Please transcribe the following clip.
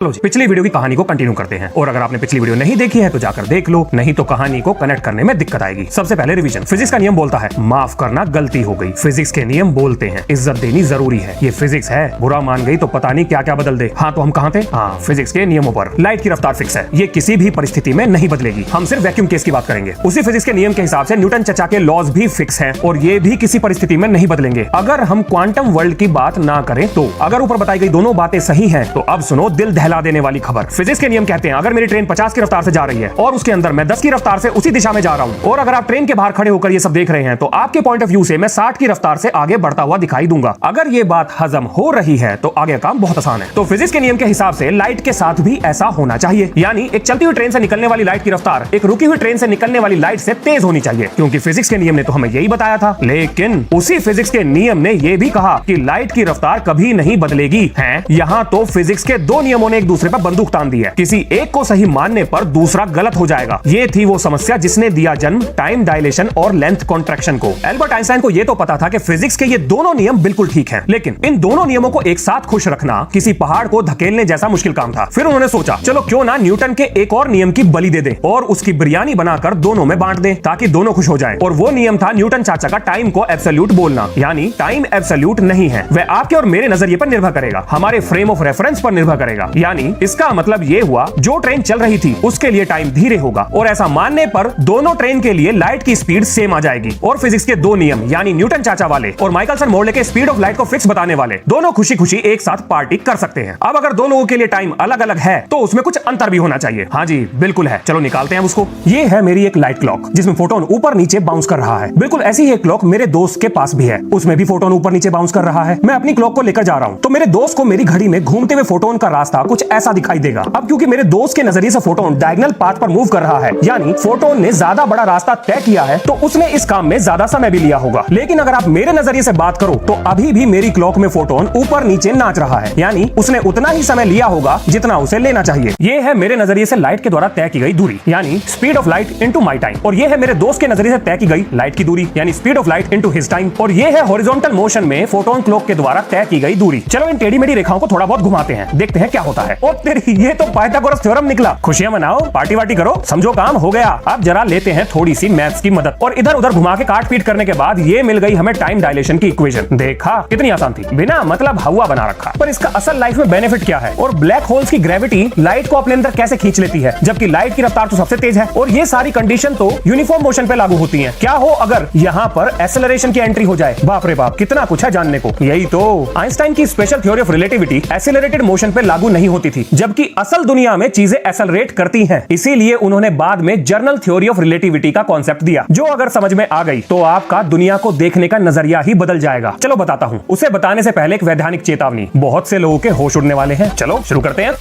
चलो जी, पिछली वीडियो की कहानी को कंटिन्यू करते हैं। और अगर आपने पिछली वीडियो नहीं देखी है तो जाकर देख लो, नहीं तो कहानी को कनेक्ट करने में दिक्कत आएगी। सबसे पहले रिवीजन। फिजिक्स का नियम बोलता है माफ करना गलती हो गई। फिजिक्स के नियम बोलते हैं इज्जत देनी जरूरी है। ये फिजिक्स है, बुरा मान गई तो पता नहीं क्या क्या बदल दे। हाँ तो हम कहाँ थे? हाँ, फिजिक्स के नियमों पर। लाइट की रफ्तार फिक्स है, ये किसी भी परिस्थिति में नहीं बदलेगी। हम सिर्फ वैक्यूम केस की बात करेंगे। उसी फिजिक्स के नियम के हिसाब से न्यूटन चचा के लॉज भी फिक्स हैं और ये भी किसी परिस्थिति में नहीं बदलेंगे। अगर हम क्वांटम वर्ल्ड की बात ना करें तो। अगर ऊपर बताई गई दोनों बातें सही हैं तो अब सुनो दिल दहला देने वाली खबर। फिजिक्स के नियम कहते हैं अगर मेरी ट्रेन 50 की रफ्तार से जा रही है और उसके अंदर मैं 10 की रफ्तार से उसी दिशा में जा रहा हूं, और अगर आप ट्रेन के बाहर खड़े होकर ये सब देख रहे हैं तो आपके पॉइंट ऑफ व्यू से मैं 60 की रफ्तार से आगे बढ़ता हुआ दिखाई दूंगा। अगर ये बात हजम हो रही है तो आगे काम बहुत आसान है। तो फिजिक्स के नियम के हिसाब से लाइट के साथ भी ऐसा होना चाहिए, यानी एक चलती हुई ट्रेन से निकलने वाली लाइट की रफ्तार एक रुकी हुई ट्रेन से निकलने वाली लाइट से तेज होनी चाहिए, क्योंकि फिजिक्स के नियम ने तो हमें यही बताया था। लेकिन उसी फिजिक्स के नियम ने यह भी कहा कि लाइट की रफ्तार कभी नहीं बदलेगी है। यहाँ तो फिजिक्स के दो नियमों ने एक दूसरे पर बंदूक तान दी है। किसी एक को सही मानने पर दूसरा गलत हो जाएगा। ये थी वो समस्या जिसने दिया जन्म टाइम डायलेशन और लेंथ कॉन्ट्रैक्शन को। एल्बर्ट आइंस्टाइन को ये तो पता था कि फिजिक्स के ये दोनों नियम बिल्कुल ठीक हैं, लेकिन इन दोनों नियमों को एक साथ खुश रखना किसी पहाड़ को धकेलने जैसा मुश्किल काम था। फिर उन्होंने सोचा चलो क्यों ना न्यूटन के एक और नियम की बलि दे दें और उसकी बिरयानी बनाकर दोनों में बांट दें ताकि दोनों खुश हो जाएं। और वो नियम था न्यूटन चाचा का टाइम को एब्सोल्यूट बोलना, यानी टाइम एब्सोल्यूट नहीं है, वह आपके और मेरे नजरिए पर निर्भर करेगा, हमारे फ्रेम ऑफ रेफरेंस पर निर्भर करेगा। यानी इसका मतलब ये हुआ जो ट्रेन चल रही थी उसके लिए टाइम धीरे होगा, और ऐसा मानने पर दोनों ट्रेन के लिए लाइट की स्पीड सेम आ जाएगी। और फिजिक्स के दो नियम यानी न्यूटन चाचा वाले और माइकलसन मोर्ले के स्पीड ऑफ लाइट को फिक्स बताने वाले दोनों खुशी खुशी एक साथ पार्टी कर सकते हैं। अब अगर दो लोगों के लिए टाइम अलग अलग है तो उसमें कुछ अंतर भी होना चाहिए। हाँ जी बिल्कुल है, चलो निकालते हैं उसको। ये है मेरी एक लाइट क्लॉक जिसमें फोटोन ऊपर नीचे बाउंस कर रहा है। बिल्कुल ऐसी ही एक क्लॉक मेरे दोस्त के पास भी है, उसमें भी फोटोन ऊपर नीचे बाउंस कर रहा है। मैं अपनी क्लॉक को लेकर जा रहा हूँ तो मेरे दोस्त को मेरी घड़ी में घूमते हुए फोटोन का रास्ता कुछ ऐसा दिखाई देगा। अब क्योंकि मेरे दोस्त के नजरिए से फोटोन डायगोनल पाथ पर मूव कर रहा है, यानी फोटोन ने ज्यादा बड़ा रास्ता तय किया है, तो उसने इस काम में ज्यादा समय भी लिया होगा। लेकिन अगर आप मेरे नजरिए से बात करो तो अभी भी मेरी क्लॉक में फोटोन ऊपर नीचे नाच रहा है, यानी उसने उतना ही समय लिया होगा जितना उसे लेना चाहिए। ये है मेरे नजरिए से लाइट के द्वारा तय की गई दूरी, यानी speed of light into my time. और ये है मेरे दोस्त के नजरिए से तय की गई लाइट की दूरी, यानी speed of light into his time. और ये है हॉरिजॉन्टल मोशन में फोटोन क्लॉक के द्वारा तय की गई दूरी। चलो इन टेढ़ी मेढ़ी रेखाओं को थोड़ा बहुत घुमाते हैं, देखते हैं क्या होता है। और तेरी ये तो पाइथागोरस थ्योरम निकला। खुशियां मनाओ, पार्टी वार्टी करो, समझो काम हो गया। अब जरा लेते हैं थोड़ी सी मैथ्स की मदद, और इधर उधर घुमा के काट पीट करने के बाद ये मिल गई हमें टाइम डायलेशन की इक्वेशन। देखा कितनी आसान थी, बिना मतलब हवा बना रखा। पर इसका असल लाइफ में बेनिफिट क्या है, और ब्लैक होल्स की ग्रेविटी लाइट को अपने अंदर कैसे खींच लेती है, जबकि लाइट की रफ्तार तो सबसे तेज है। और ये सारी कंडीशन तो यूनिफॉर्म मोशन पे लागू होती हैं। क्या हो अगर यहाँ पर एक्सेलरेशन की एंट्री हो जाए? बाप रे बाप, कितना कुछ है जानने को। यही तो आइंस्टाइन की special theory of relativity accelerated motion पे लागू नहीं होती थी, जबकि असल दुनिया में चीजें एक्सेलरेट करती हैं। इसीलिए उन्होंने बाद में जनरल थ्योरी ऑफ रिलेटिविटी का कॉन्सेप्ट दिया, जो अगर समझ में आ गई तो आपका दुनिया को देखने का नजरिया ही बदल जाएगा। चलो बताता हूँ। उसे बताने से पहले एक वैधानिक चेतावनी, बहुत से लोगों के होश उड़ने वाले हैं। चलो शुरू करते हैं।